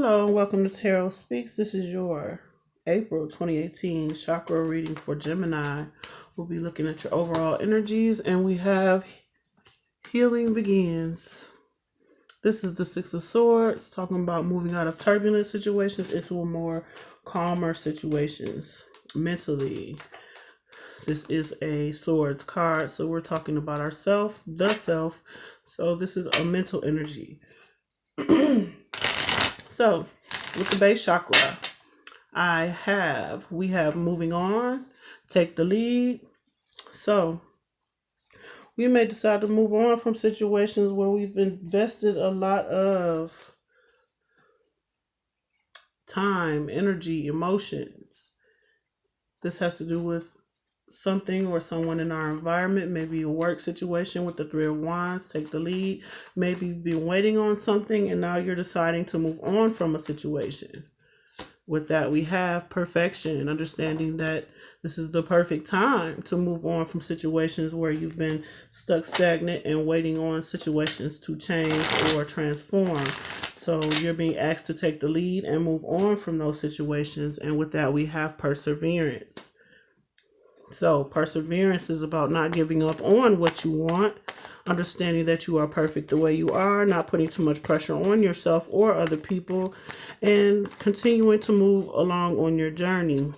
Hello and welcome to Tarotspeaks. This is your April 2018 chakra reading for Gemini. We'll be looking at your overall energies, and we have Healing Begins. This is the Six of Swords, talking about moving out of turbulent situations into a more calmer situations mentally. This is a Swords card, so we're talking about ourself, the self. So this is a mental energy. So, with the base chakra, we have moving on, take the lead. So, we may decide to move on from situations where we've invested a lot of time, energy, emotions. This has to do with something or someone in our environment, maybe a work situation with the Three of Wands, take the lead. Maybe you've been waiting on something and now you're deciding to move on from a situation. With that, we have perfection, understanding that this is the perfect time to move on from situations where you've been stuck stagnant and waiting on situations to change or transform. So you're being asked to take the lead and move on from those situations. And with that, we have perseverance. So perseverance is about not giving up on what you want, understanding that you are perfect the way you are, not putting too much pressure on yourself or other people, and continuing to move along on your journey.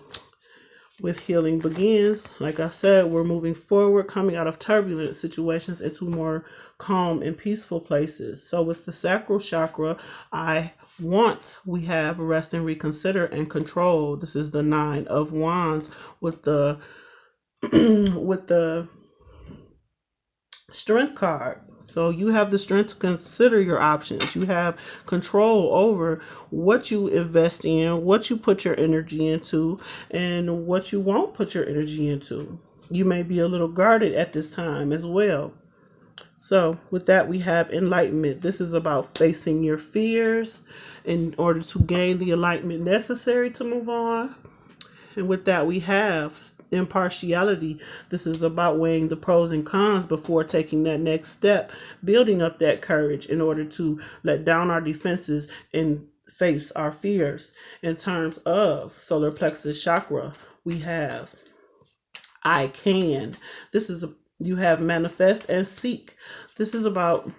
With Healing Begins, like I said, we're moving forward, coming out of turbulent situations into more calm and peaceful places. So with the sacral chakra, we have rest and reconsider and control. This is the Nine of Wands with the with the Strength card. So you have the strength to consider your options. You have control over what you invest in, what you put your energy into, and what you won't put your energy into. You may be a little guarded at this time as well. So with that, we have enlightenment. This is about facing your fears in order to gain the enlightenment necessary to move on. And with that, we have impartiality. This is about weighing the pros and cons before taking that next step, building up that courage in order to let down our defenses and face our fears. In terms of solar plexus chakra, we have I can. You have manifest and seek. This is about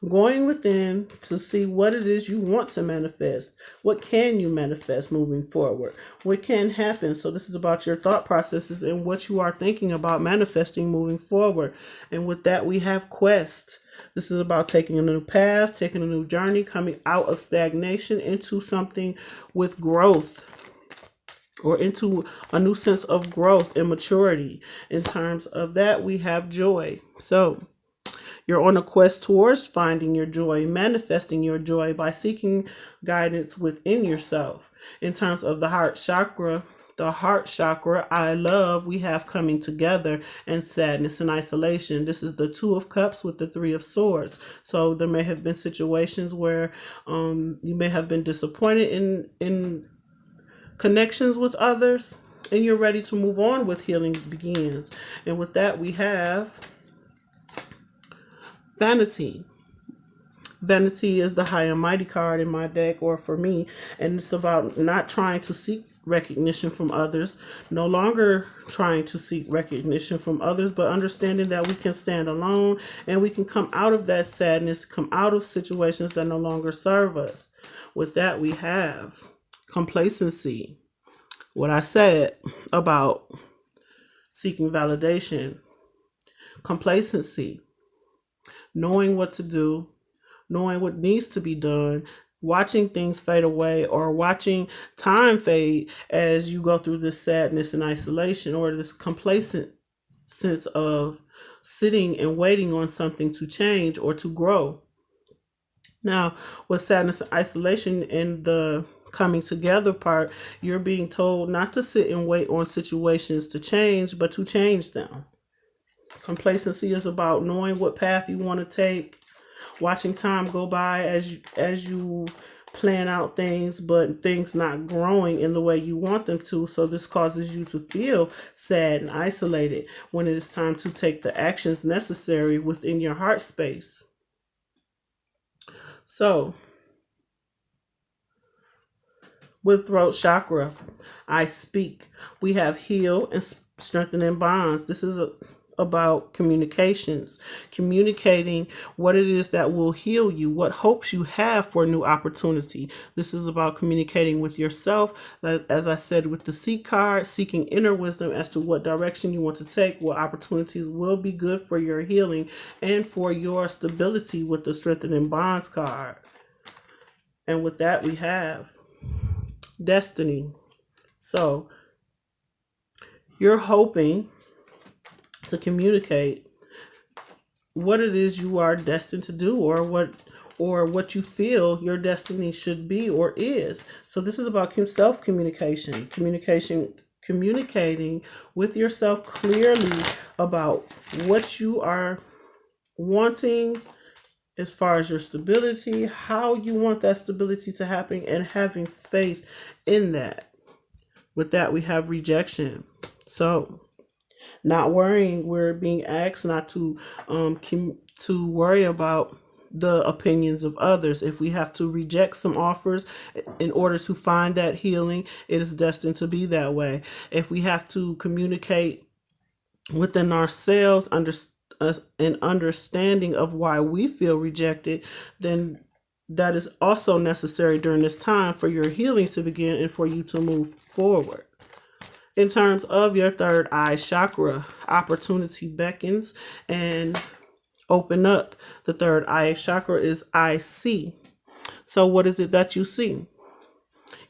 going within to see what it is you want to manifest. What can you manifest moving forward? What can happen? So this is about your thought processes and what you are thinking about manifesting moving forward. And with that, we have quest. This is about taking a new path, taking a new journey, coming out of stagnation into something with growth, or into a new sense of growth and maturity. In terms of that, we have joy. So you're on a quest towards finding your joy, manifesting your joy by seeking guidance within yourself. In terms of the heart chakra, we have coming together and sadness and isolation. This is the Two of Cups with the Three of Swords. So there may have been situations where you may have been disappointed in connections with others, and you're ready to move on with Healing Begins. And with that, we have Vanity. Vanity is the high and mighty card in my deck, or for me, and it's about not trying to seek recognition from others, no longer trying to seek recognition from others, but understanding that we can stand alone and we can come out of that sadness, come out of situations that no longer serve us. With that, we have complacency. What I said about seeking validation, complacency, knowing what to do, knowing what needs to be done, watching things fade away, or watching time fade as you go through this sadness and isolation, or this complacent sense of sitting and waiting on something to change or to grow. Now, with sadness and isolation and the coming together part, you're being told not to sit and wait on situations to change, but to change them. Complacency is about knowing what path you want to take, watching time go by as you plan out things, but things not growing in the way you want them to. So this causes you to feel sad and isolated when it is time to take the actions necessary within your heart space. So With throat chakra, I speak. We have heal and strengthening bonds. This is about communications, communicating what it is that will heal you, what hopes you have for a new opportunity. This is about communicating with yourself. As I said with the Seek card, seeking inner wisdom as to what direction you want to take, what opportunities will be good for your healing and for your stability with the strengthening bonds card. And with that, we have destiny. So you're hoping to communicate what it is you are destined to do, or what you feel your destiny should be or is. So this is about self-communication, communicating with yourself clearly about what you are wanting as far as your stability, how you want that stability to happen, and having faith in that. With that, we have rejection. So not worrying, we're being asked not to worry about the opinions of others. If we have to reject some offers in order to find that healing, it is destined to be that way. If we have to communicate within ourselves an understanding of why we feel rejected, then that is also necessary during this time for your healing to begin and for you to move forward. In terms of your third eye chakra, opportunity beckons and open up. The third eye chakra is I see. So what is it that you see?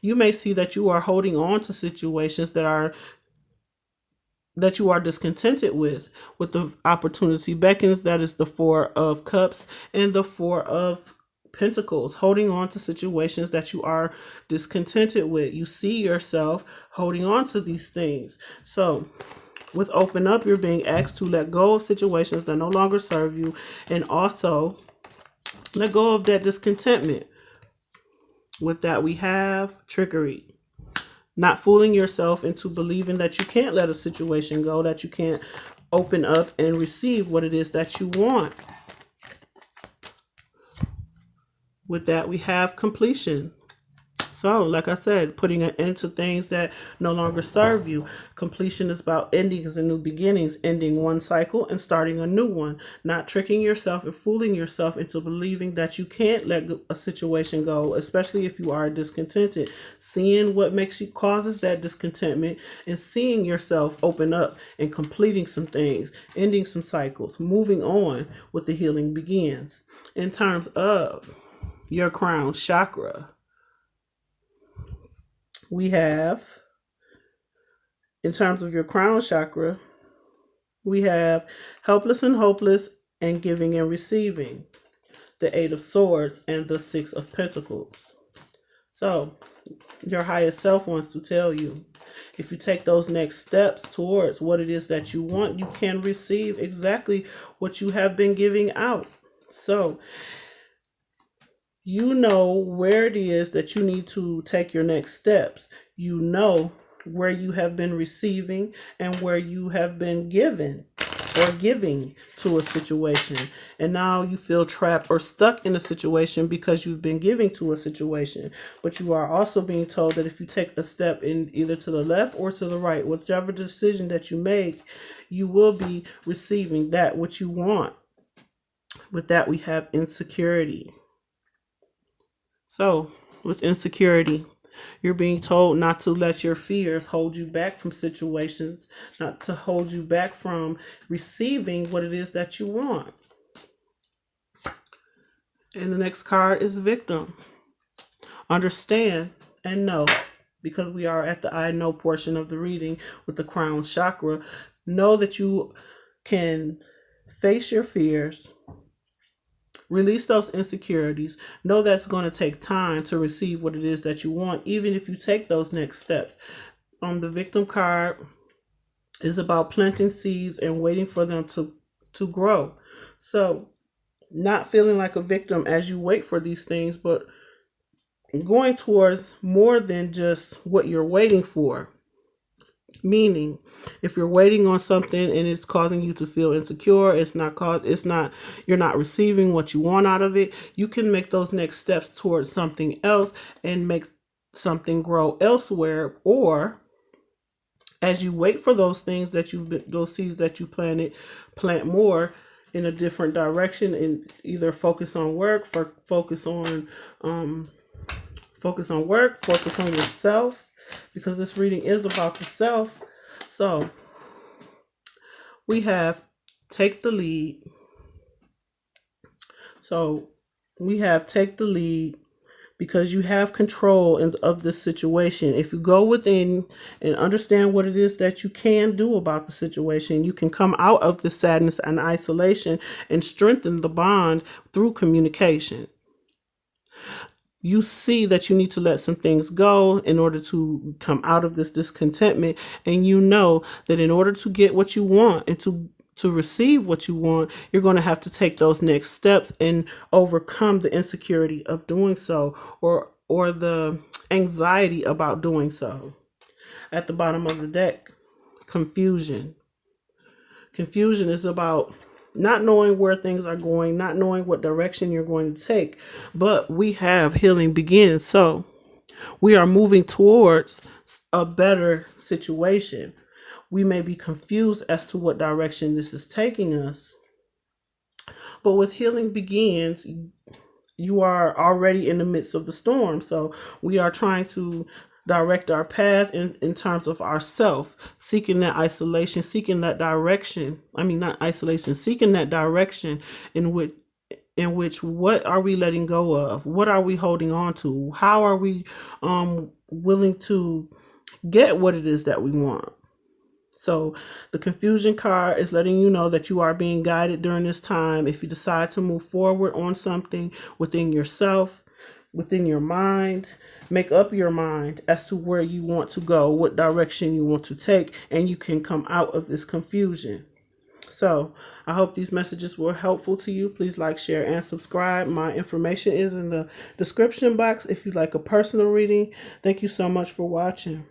You may see that you are holding on to situations that you are discontented with the opportunity beckons. That is the Four of Cups and the Four of Pentacles, holding on to situations that you are discontented with. You see yourself holding on to these things. So with open up, you're being asked to let go of situations that no longer serve you, and also let go of that discontentment. With that, we have trickery. Not fooling yourself into believing that you can't let a situation go, that you can't open up and receive what it is that you want. With that, we have completion. So, like I said, putting an end to things that no longer serve you. Completion is about endings and new beginnings, ending one cycle and starting a new one. Not tricking yourself and fooling yourself into believing that you can't let a situation go, especially if you are discontented. Seeing what causes that discontentment and seeing yourself open up and completing some things, ending some cycles, moving on with the healing begins. In terms of your crown chakra, we have, in terms of your crown chakra, we have helpless and hopeless and giving and receiving, the Eight of Swords and the Six of Pentacles. So your highest self wants to tell you, if you take those next steps towards what it is that you want, you can receive exactly what you have been giving out. So you know where it is that you need to take your next steps. You know where you have been receiving and where you have been given or giving to a situation. And now you feel trapped or stuck in a situation because you've been giving to a situation. But you are also being told that if you take a step in either to the left or to the right, whichever decision that you make, you will be receiving that which you want. With that, we have insecurity. So, with insecurity, you're being told not to let your fears hold you back from situations, not to hold you back from receiving what it is that you want. And the next card is victim. Understand and know, because we are at the I know portion of the reading with the crown chakra. Know that you can face your fears, release those insecurities. Know that's going to take time to receive what it is that you want, even if you take those next steps. The victim card is about planting seeds and waiting for them to grow. So not feeling like a victim as you wait for these things, but going towards more than just what you're waiting for. Meaning, if you're waiting on something and it's causing you to feel insecure, you're not receiving what you want out of it, you can make those next steps towards something else and make something grow elsewhere, or as you wait for those things that those seeds that you planted, plant more in a different direction, and either focus on work, focus on work, focus on yourself, because this reading is about the self. So we have take the lead. So we have take the lead, because you have control of this situation. If you go within and understand what it is that you can do about the situation, you can come out of the sadness and isolation and strengthen the bond through communication. You see that you need to let some things go in order to come out of this discontentment, and you know that in order to get what you want and to receive what you want, you're going to have to take those next steps and overcome the insecurity of doing so, or the anxiety about doing so. At the bottom of the deck, confusion. Confusion is about not knowing where things are going, not knowing what direction you're going to take. But we have healing begins. So we are moving towards a better situation. We may be confused as to what direction this is taking us. But with healing begins, you are already in the midst of the storm. So we are trying to direct our path in terms of ourself, seeking that isolation, seeking that direction. I mean, not isolation, seeking that direction in which what are we letting go of? What are we holding on to? How are we willing to get what it is that we want? So the confusion card is letting you know that you are being guided during this time. If you decide to move forward on something within yourself, within your mind, make up your mind as to where you want to go, what direction you want to take, and you can come out of this confusion. So I hope these messages were helpful to you. Please like, share, and subscribe. My information is in the description box if you'd like a personal reading. Thank you so much for watching.